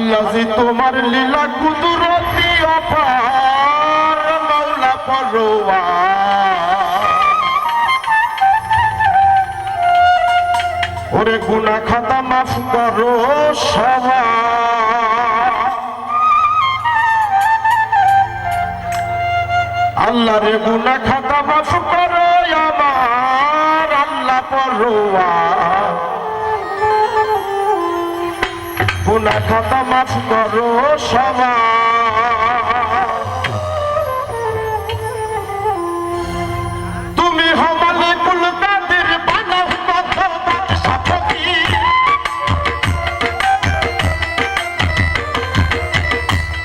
আল্লাহ জি তোমার লীলা কুদরতি অপার মাওলা পরওয়ার ওরে গুনাহ খাতা মাফ করো সবার আল্লাহ রে গুনাহ খাতা মাফ করো আমার আল্লাহ পরওয়ার গুনাহ খাতা মাফ করো সবার তুমি হমালে কুল কাদের বানাও কথা বাদশা ফকির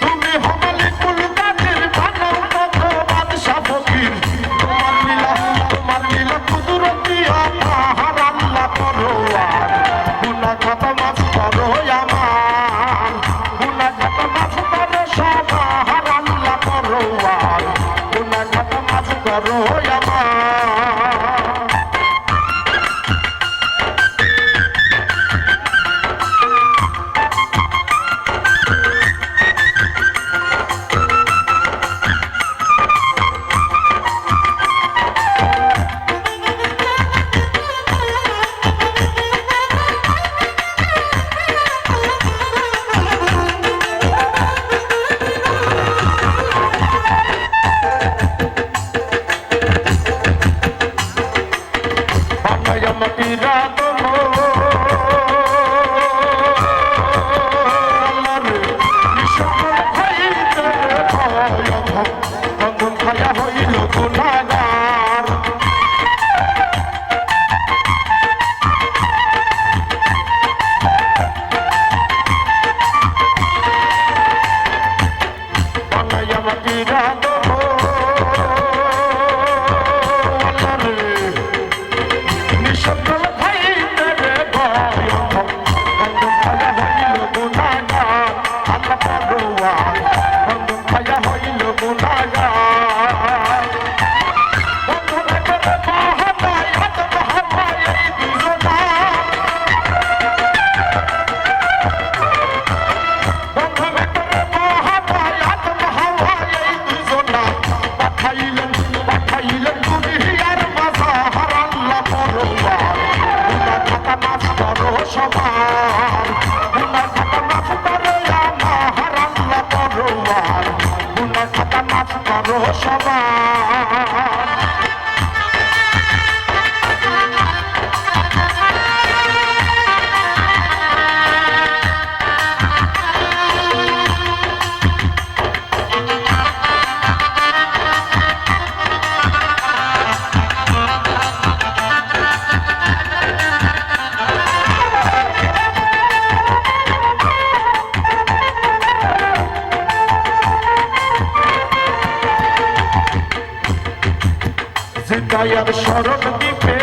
তুমি হমালে কুল কাদের বানাও কথা বাদশা ফকির তোমার লীলা কুদরতি আমার আল্লাহ পরওয়ার গুনাহ খাতা মাফ করো আমার গুনাহ খাতা মাফ করো সবার আল্লাহ পরওয়ার গুনাহ খাতা মাফ করো আমার জিদায়ার শরণ দিবে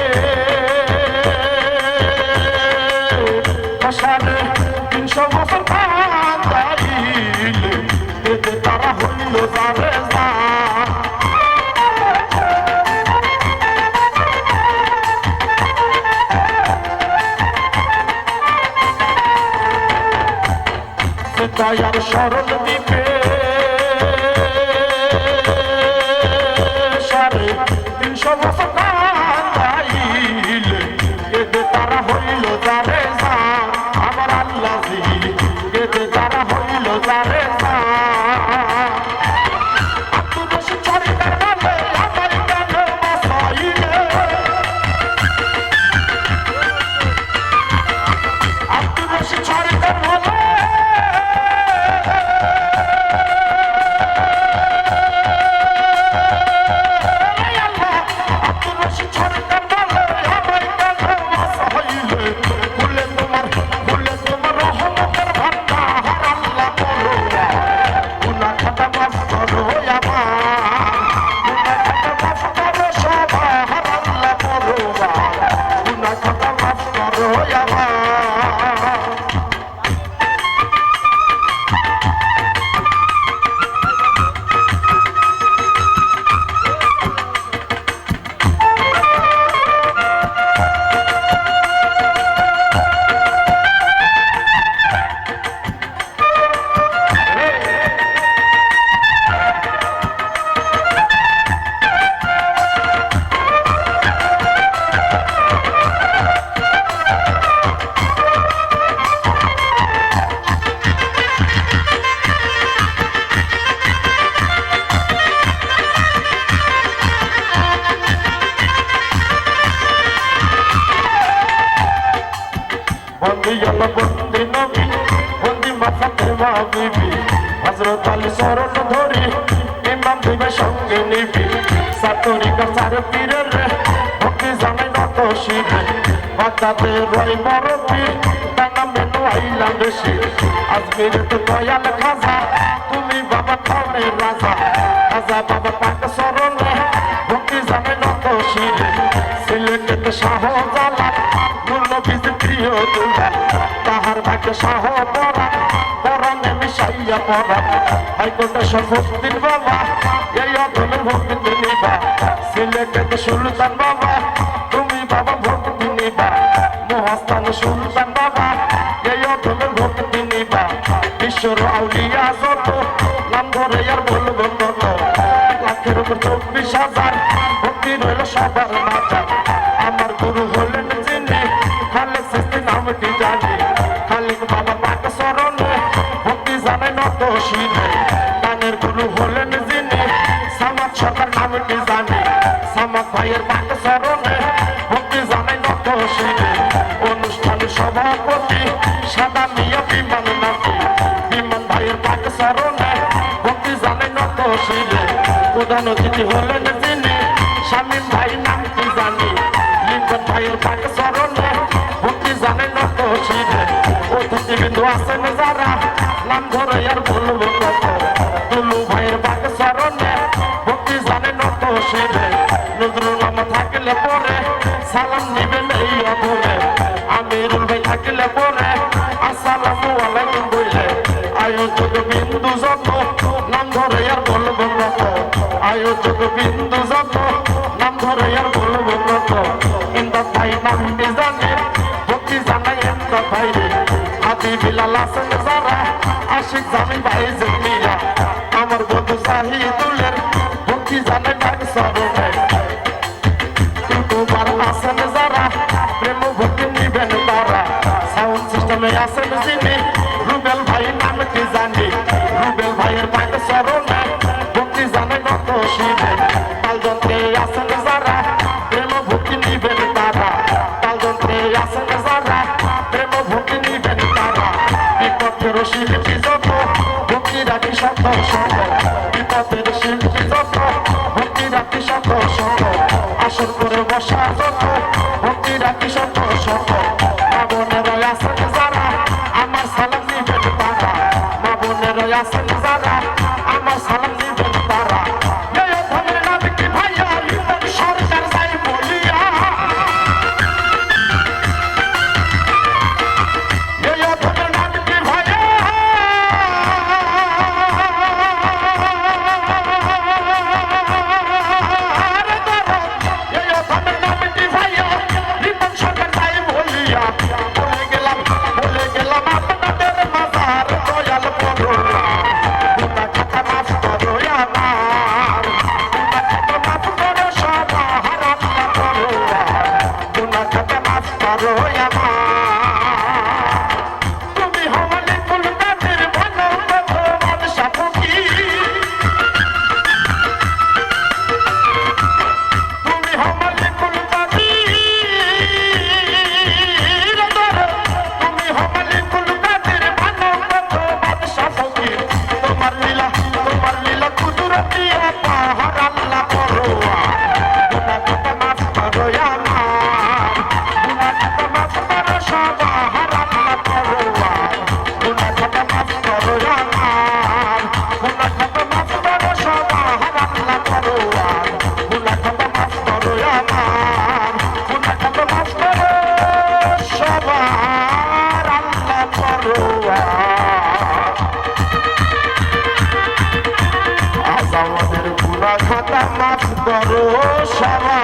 আষাঢ়ে 300 বছর কাঁদাইলে এতে তারা হইল যারে যা জিদায়ার শরণ দিবে সমস্ত কাঁদাইলে এতে তারা হইল যারে যা আমার আল্লাহ জি এতে তারা হইল যারে যা আব্দুর রশিদ সরকার বলে আমার কেন বাসাইলে আব্দুর রশিদ সরকার বলে হইয়াল বন্দি নবী বন্দি ফাতেমা বিবি হযরত আলী শরণ ধরি ইমাম দিবে সঙ্গে নিবি সাতরি কাছার পীরের ভক্তি জানাই নত শিবে বাচ্চাতে রয় মরবি টানা মেনু আইলাম বেশি আজমিরে তো দয়াল খাজা তুমি বাবা খানের রাজা খাজা বাবা পাক শরণে ভক্তি জানাই নত শিবে সিলেটেতে শাহজালাল মূল্য বিজি প্রিয় দুলা তাহার ভাগ্য শাহ পরা পরাণে মিশাইয়া পরা হাইকোর্টে শরফুদ্দিন বাবা এই অধমের ভক্তি নিবা সিলেটেতে সুলতান বাবা তুমি বাবা ভক্তি নিবা মহাস্থান সুলতান বাবা এই অধমের ভক্তি নিবা বিশ্বর আউলিয়া যত নাম ধরে আর বলবো কত লাখের উপর 24,000 ভক্তি রইল সবার মাথা আমার গুরু হলেন যিনি খালেক সৃষ্টি নামটি জানি খালেক বাবা পাক শরণে ভক্তি জানে নত শিবে গানের গুরু হলেন যিনি সামাদ সরকার নামটি জানি সামাদ ভাইয়ের পাক শরণে ভক্তি জানে নত শিবে অনুষ্ঠান সভাপতি সাদা মিয়া বিমান নাতি বিমান ভাইয়ের পাক শরণে ভক্তি জানে নত শিবে প্রধান অতিথি হলেন যিনি শামীম ভাই নামটি জানি লিঙ্কন ভাইয়ের পাক শরণে ভক্তি জানে নত শিবে অতিথিবৃন্দ আছেন যারা নাম ধরে আর বলবো কত দুলু ভাইয়ের পাক শরণে ভক্তি জানে নত শিবে নজরুল নাম থাকলে পরে সালাম নিবেন এই অধরে আমিরুল ভাই থাকলে পরে আসসালামু আলাইকুম বলে আয়োজক বিন্দু যত নাম ধরে আর বলবো কত আয়োজক বিন্দু যত নাম ধরে আর বলবো কত ইন্দা ভাই নামটি জানে ভক্তি জানাই ইন্দা ভাই রে আদি বিলাল আছেন যারা আশিক জামি ভাই জমিয়া আমার বন্ধু শাহিদুলের ভক্তি জানে পাক শরণে তোমার আছেন যারা প্রেম ভক্তি নিবেন তারা সাউন্ড সিস্টেমে আছেন যিনি রুবেল ভাই নামটি জানি রুবেল ভাইয়ের পাক শরণে ভক্তি জানে নত শিবে তালযন্ত্রে আছেন যারা প্রেম ভক্তি নিবেন তারা তালযন্ত্রে আছেন যারা প্রেম ভক্তি নিবেন তারা বিপথের শিল্পী যত ভক্তি রাখি শত শত বিপথের শিল্পী যত ভক্তি রাখি শত শত আসর করে বসা যত ভক্তি রাখি শত শত মা বোনেরা আছেন যারা আমার সালাম নিবেন তারা মা বোনেরা আছেন যারা আমার সালাম নিবেন তারা এই অধমের নাম কি ভাইয়া ইমন সরকার যাই বলিয়া এই অধমের নাম কি ভাইয়া এই অধমের নাম কি ভাইয়া ইমন সরকার যাই বলিয়া বলে গেলাম আপনাদের মাজার দয়াল পড়ুয়া গুনা খাতা মাফ করো আমার গুনা খাতা মাফ করো সবা হারাল্লা পড়ুয়া গুনা খাতা মাফ করো আমার তুমি হমালে কুলদানের ভালো কথা বাদশা ফকির তুমি হমালে তুমি হমালে কুলদানের ভালো কথা বাদশা ফকির তোমার লীলা কুদরতি পাহাড় আল্লাহ পড়ুয়া গুনা খাতা মাফ করো আমার গুনা খাতা মাফ করো সবা হারাল্লা পড়ুয়া গুনা খাতা মাফ করো আমার গুনা খাতা মাফ করো সবা হারাল্লা পড়ুয়া গুনা খাতা মাফ করো আমার গুনা খাতা মাফ করো সবা হারাল্লা পড়ুয়া আজ আমাদের গুনা খাতা মাফ করো সবা